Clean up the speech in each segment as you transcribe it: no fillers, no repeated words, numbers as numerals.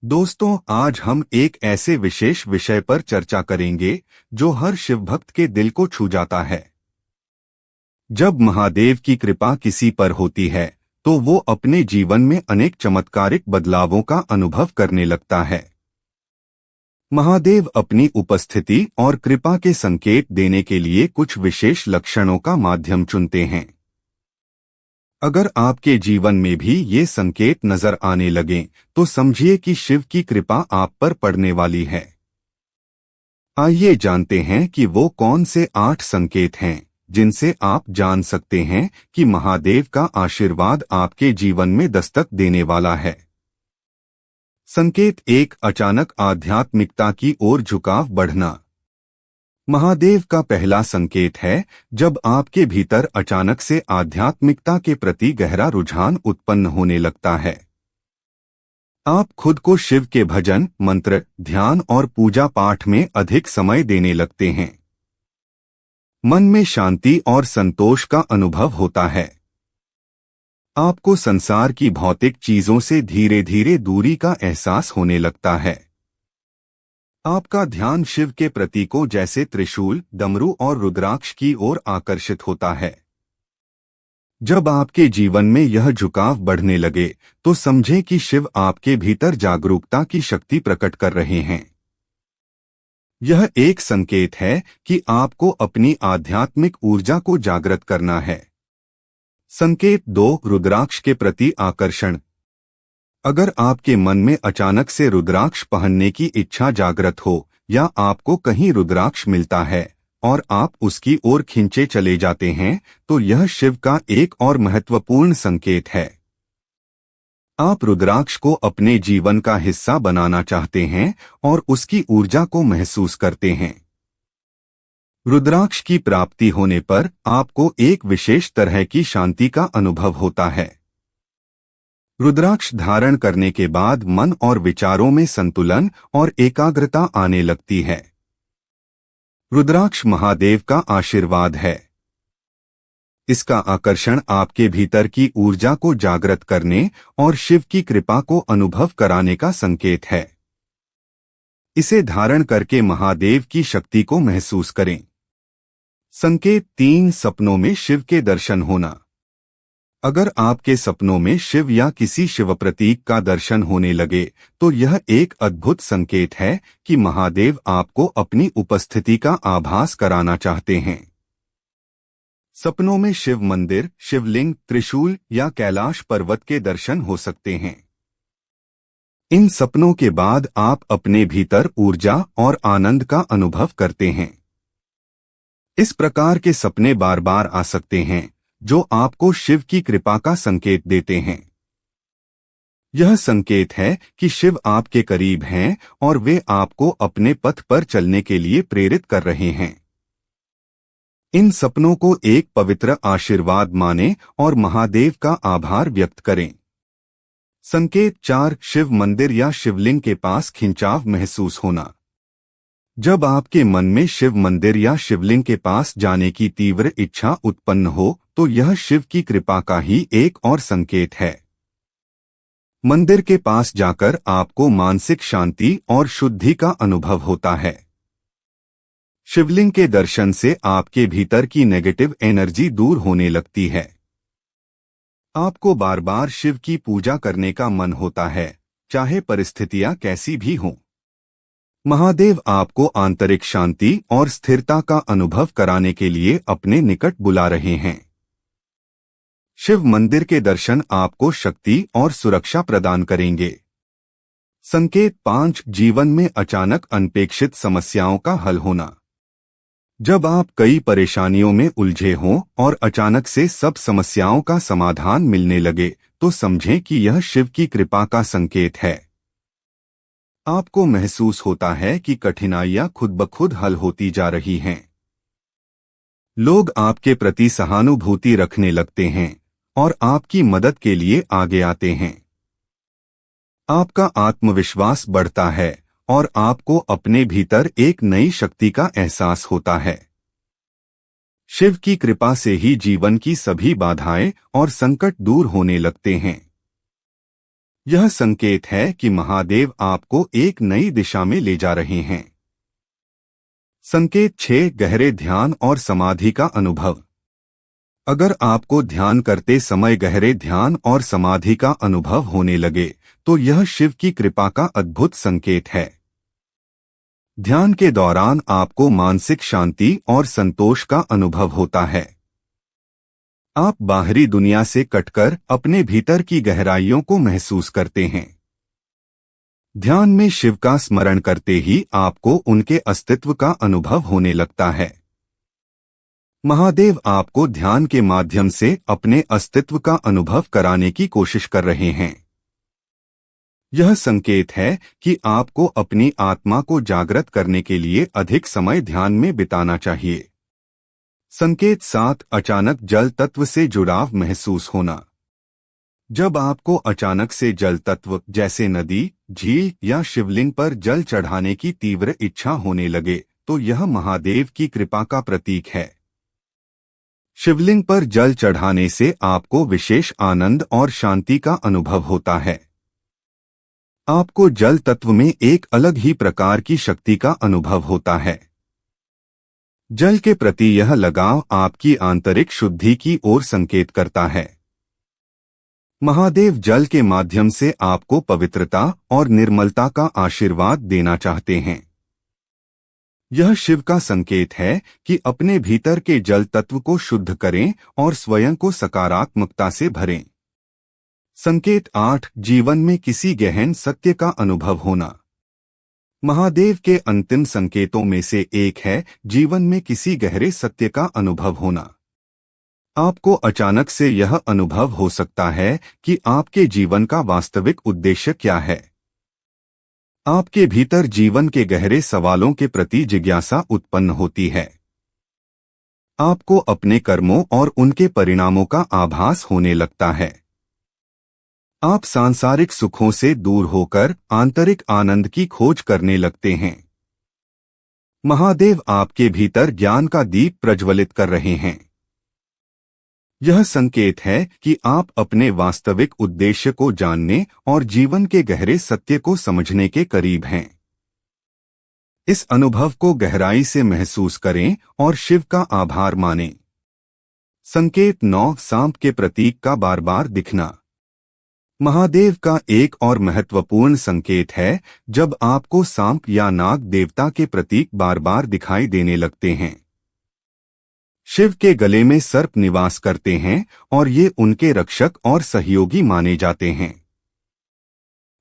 दोस्तों, आज हम एक ऐसे विशेष विषय पर चर्चा करेंगे जो हर शिव भक्त के दिल को छू जाता है। जब महादेव की कृपा किसी पर होती है तो वो अपने जीवन में अनेक चमत्कारिक बदलावों का अनुभव करने लगता है। महादेव अपनी उपस्थिति और कृपा के संकेत देने के लिए कुछ विशेष लक्षणों का माध्यम चुनते हैं। अगर आपके जीवन में भी ये संकेत नजर आने लगें तो समझिए कि शिव की कृपा आप पर पड़ने वाली है। आइए जानते हैं कि वो कौन से 8 संकेत हैं जिनसे आप जान सकते हैं कि महादेव का आशीर्वाद आपके जीवन में दस्तक देने वाला है। संकेत 1, अचानक आध्यात्मिकता की ओर झुकाव बढ़ना। महादेव का पहला संकेत है जब आपके भीतर अचानक से आध्यात्मिकता के प्रति गहरा रुझान उत्पन्न होने लगता है। आप खुद को शिव के भजन, मंत्र, ध्यान और पूजा पाठ में अधिक समय देने लगते हैं। मन में शांति और संतोष का अनुभव होता है। आपको संसार की भौतिक चीजों से धीरे धीरे दूरी का एहसास होने लगता है। आपका ध्यान शिव के प्रतीकों जैसे त्रिशूल, डमरू और रुद्राक्ष की ओर आकर्षित होता है। जब आपके जीवन में यह झुकाव बढ़ने लगे तो समझें कि शिव आपके भीतर जागरूकता की शक्ति प्रकट कर रहे हैं। यह एक संकेत है कि आपको अपनी आध्यात्मिक ऊर्जा को जागृत करना है। संकेत 2, रुद्राक्ष के प्रति आकर्षण। अगर आपके मन में अचानक से रुद्राक्ष पहनने की इच्छा जागृत हो या आपको कहीं रुद्राक्ष मिलता है और आप उसकी ओर खींचे चले जाते हैं तो यह शिव का एक और महत्वपूर्ण संकेत है। आप रुद्राक्ष को अपने जीवन का हिस्सा बनाना चाहते हैं और उसकी ऊर्जा को महसूस करते हैं। रुद्राक्ष की प्राप्ति होने पर आपको एक विशेष तरह की शांति का अनुभव होता है। रुद्राक्ष धारण करने के बाद मन और विचारों में संतुलन और एकाग्रता आने लगती है। रुद्राक्ष महादेव का आशीर्वाद है। इसका आकर्षण आपके भीतर की ऊर्जा को जागृत करने और शिव की कृपा को अनुभव कराने का संकेत है। इसे धारण करके महादेव की शक्ति को महसूस करें। संकेत 3, सपनों में शिव के दर्शन होना। अगर आपके सपनों में शिव या किसी शिव प्रतीक का दर्शन होने लगे तो यह एक अद्भुत संकेत है कि महादेव आपको अपनी उपस्थिति का आभास कराना चाहते हैं। सपनों में शिव मंदिर, शिवलिंग, त्रिशूल या कैलाश पर्वत के दर्शन हो सकते हैं। इन सपनों के बाद आप अपने भीतर ऊर्जा और आनंद का अनुभव करते हैं। इस प्रकार के सपने बार बार आ सकते हैं जो आपको शिव की कृपा का संकेत देते हैं। यह संकेत है कि शिव आपके करीब हैं और वे आपको अपने पथ पर चलने के लिए प्रेरित कर रहे हैं। इन सपनों को एक पवित्र आशीर्वाद मानें और महादेव का आभार व्यक्त करें। संकेत 4, शिव मंदिर या शिवलिंग के पास खिंचाव महसूस होना। जब आपके मन में शिव मंदिर या शिवलिंग के पास जाने की तीव्र इच्छा उत्पन्न हो तो यह शिव की कृपा का ही एक और संकेत है। मंदिर के पास जाकर आपको मानसिक शांति और शुद्धि का अनुभव होता है। शिवलिंग के दर्शन से आपके भीतर की नेगेटिव एनर्जी दूर होने लगती है। आपको बार बार शिव की पूजा करने का मन होता है, चाहे परिस्थितियां कैसी भी हों। महादेव आपको आंतरिक शांति और स्थिरता का अनुभव कराने के लिए अपने निकट बुला रहे हैं। शिव मंदिर के दर्शन आपको शक्ति और सुरक्षा प्रदान करेंगे। संकेत 5, जीवन में अचानक अनपेक्षित समस्याओं का हल होना। जब आप कई परेशानियों में उलझे हों और अचानक से सब समस्याओं का समाधान मिलने लगे तो समझें कि यह शिव की कृपा का संकेत है। आपको महसूस होता है कि कठिनाइयां खुद ब खुद हल होती जा रही हैं। लोग आपके प्रति सहानुभूति रखने लगते हैं और आपकी मदद के लिए आगे आते हैं। आपका आत्मविश्वास बढ़ता है और आपको अपने भीतर एक नई शक्ति का एहसास होता है। शिव की कृपा से ही जीवन की सभी बाधाएं और संकट दूर होने लगते हैं। यह संकेत है कि महादेव आपको एक नई दिशा में ले जा रहे हैं। संकेत 6 गहरे ध्यान और समाधि का अनुभव। अगर आपको ध्यान करते समय गहरे ध्यान और समाधि का अनुभव होने लगे तो यह शिव की कृपा का अद्भुत संकेत है। ध्यान के दौरान आपको मानसिक शांति और संतोष का अनुभव होता है। आप बाहरी दुनिया से कटकर अपने भीतर की गहराइयों को महसूस करते हैं। ध्यान में शिव का स्मरण करते ही आपको उनके अस्तित्व का अनुभव होने लगता है। महादेव आपको ध्यान के माध्यम से अपने अस्तित्व का अनुभव कराने की कोशिश कर रहे हैं। यह संकेत है कि आपको अपनी आत्मा को जागृत करने के लिए अधिक समय ध्यान में बिताना चाहिए। संकेत 7 अचानक जल तत्व से जुड़ाव महसूस होना। जब आपको अचानक से जल तत्व जैसे नदी, झील या शिवलिंग पर जल चढ़ाने की तीव्र इच्छा होने लगे तो यह महादेव की कृपा का प्रतीक है। शिवलिंग पर जल चढ़ाने से आपको विशेष आनंद और शांति का अनुभव होता है। आपको जल तत्व में एक अलग ही प्रकार की शक्ति का अनुभव होता है। जल के प्रति यह लगाव आपकी आंतरिक शुद्धि की ओर संकेत करता है। महादेव जल के माध्यम से आपको पवित्रता और निर्मलता का आशीर्वाद देना चाहते हैं। यह शिव का संकेत है कि अपने भीतर के जल तत्व को शुद्ध करें और स्वयं को सकारात्मकता से भरें। संकेत 8 जीवन में किसी गहन सत्य का अनुभव होना। महादेव के अंतिम संकेतों में से एक है जीवन में किसी गहरे सत्य का अनुभव होना। आपको अचानक से यह अनुभव हो सकता है कि आपके जीवन का वास्तविक उद्देश्य क्या है। आपके भीतर जीवन के गहरे सवालों के प्रति जिज्ञासा उत्पन्न होती है। आपको अपने कर्मों और उनके परिणामों का आभास होने लगता है। आप सांसारिक सुखों से दूर होकर आंतरिक आनंद की खोज करने लगते हैं। महादेव आपके भीतर ज्ञान का दीप प्रज्वलित कर रहे हैं। यह संकेत है कि आप अपने वास्तविक उद्देश्य को जानने और जीवन के गहरे सत्य को समझने के करीब हैं। इस अनुभव को गहराई से महसूस करें और शिव का आभार मानें। संकेत 9 सांप के प्रतीक का बार बार दिखना। महादेव का एक और महत्वपूर्ण संकेत है जब आपको सांप या नाग देवता के प्रतीक बार बार दिखाई देने लगते हैं। शिव के गले में सर्प निवास करते हैं और ये उनके रक्षक और सहयोगी माने जाते हैं।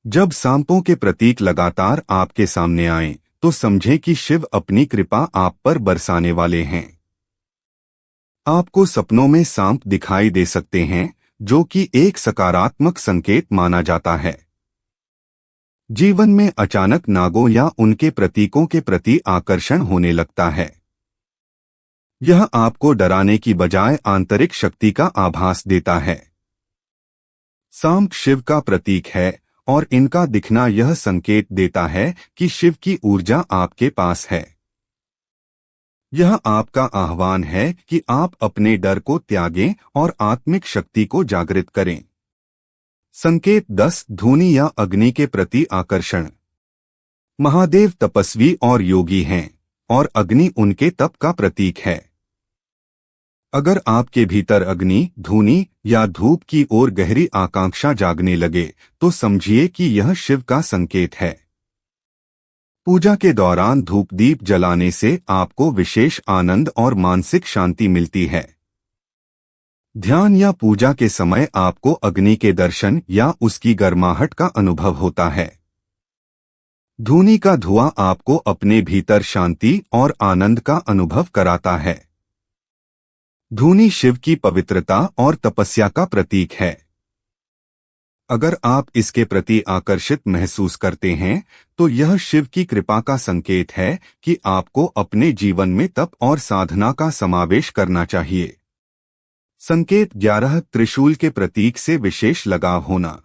जब सांपों के प्रतीक लगातार आपके सामने आएं, तो समझें कि शिव अपनी कृपा आप पर बरसाने वाले हैं। आपको सपनों में सांप दिखाई दे सकते हैं, जो कि एक सकारात्मक संकेत माना जाता है। जीवन में अचानक नागों या उनके प्रतीकों के प्रति आकर्षण होने लगता है। यह आपको डराने की बजाय आंतरिक शक्ति का आभास देता है। सांप शिव का प्रतीक है और इनका दिखना यह संकेत देता है कि शिव की ऊर्जा आपके पास है। यह आपका आह्वान है कि आप अपने डर को त्यागें और आत्मिक शक्ति को जागृत करें। संकेत 10 धूनी या अग्नि के प्रति आकर्षण। महादेव तपस्वी और योगी हैं और अग्नि उनके तप का प्रतीक है। अगर आपके भीतर अग्नि, धूनी या धूप की ओर गहरी आकांक्षा जागने लगे तो समझिए कि यह शिव का संकेत है। पूजा के दौरान धूप दीप जलाने से आपको विशेष आनंद और मानसिक शांति मिलती है। ध्यान या पूजा के समय आपको अग्नि के दर्शन या उसकी गर्माहट का अनुभव होता है। धूनी का धुआं आपको अपने भीतर शांति और आनंद का अनुभव कराता है। धूनी शिव की पवित्रता और तपस्या का प्रतीक है। अगर आप इसके प्रति आकर्षित महसूस करते हैं तो यह शिव की कृपा का संकेत है कि आपको अपने जीवन में तप और साधना का समावेश करना चाहिए। संकेत 11 त्रिशूल के प्रतीक से विशेष लगाव होना।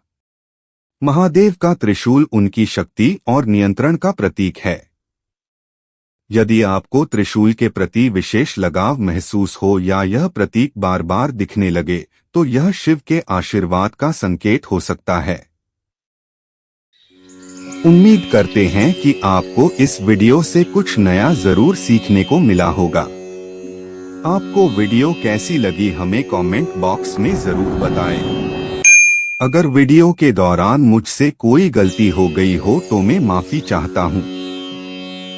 महादेव का त्रिशूल उनकी शक्ति और नियंत्रण का प्रतीक है। यदि आपको त्रिशूल के प्रति विशेष लगाव महसूस हो या यह प्रतीक बार बार दिखने लगे तो यह शिव के आशीर्वाद का संकेत हो सकता है। उम्मीद करते हैं कि आपको इस वीडियो से कुछ नया जरूर सीखने को मिला होगा। आपको वीडियो कैसी लगी हमें कमेंट बॉक्स में जरूर बताएं। अगर वीडियो के दौरान मुझसे कोई गलती हो गई हो तो मैं माफी चाहता हूं।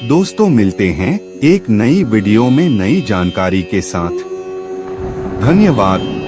दोस्तों मिलते हैं एक नई वीडियो में नई जानकारी के साथ। धन्यवाद।